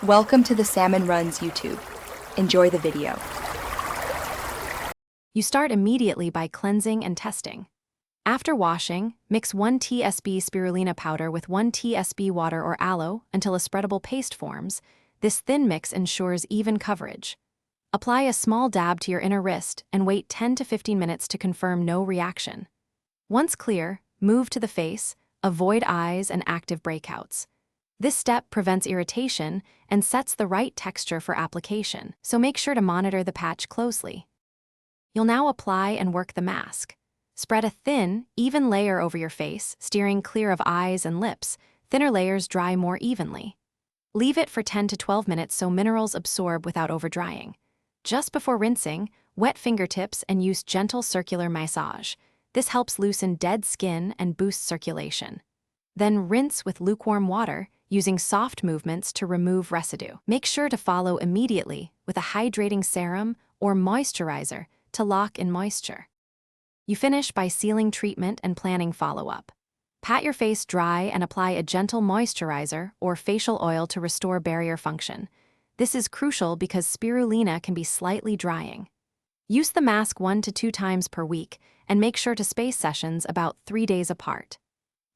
Welcome to the Salmon Runs YouTube. Enjoy the video. You start immediately by cleansing and testing. After washing, mix 1 tsp spirulina powder with 1 tsp water or aloe until a spreadable paste forms. This thin mix ensures even coverage. Apply a small dab to your inner wrist and wait 10 to 15 minutes to confirm no reaction. Once clear, move to the face, avoid eyes and active breakouts. This step prevents irritation and sets the right texture for application, so make sure to monitor the patch closely. You'll now apply and work the mask. Spread a thin, even layer over your face, steering clear of eyes and lips. Thinner layers dry more evenly. Leave it for 10 to 12 minutes so minerals absorb without overdrying. Just before rinsing, wet fingertips and use gentle circular massage. This helps loosen dead skin and boosts circulation. Then rinse with lukewarm water, using soft movements to remove residue. Make sure to follow immediately with a hydrating serum or moisturizer to lock in moisture. You finish by sealing treatment and planning follow-up. Pat your face dry and apply a gentle moisturizer or facial oil to restore barrier function. This is crucial because spirulina can be slightly drying. Use the mask 1 to 2 times per week and make sure to space sessions about 3 days apart.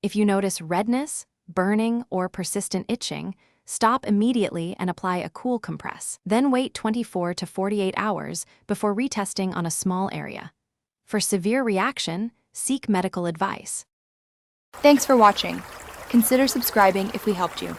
If you notice redness, burning, or persistent itching, stop immediately and apply a cool compress. Then wait 24 to 48 hours before retesting on a small area. For severe reaction, seek medical advice. Thanks for watching. Consider subscribing if we helped you.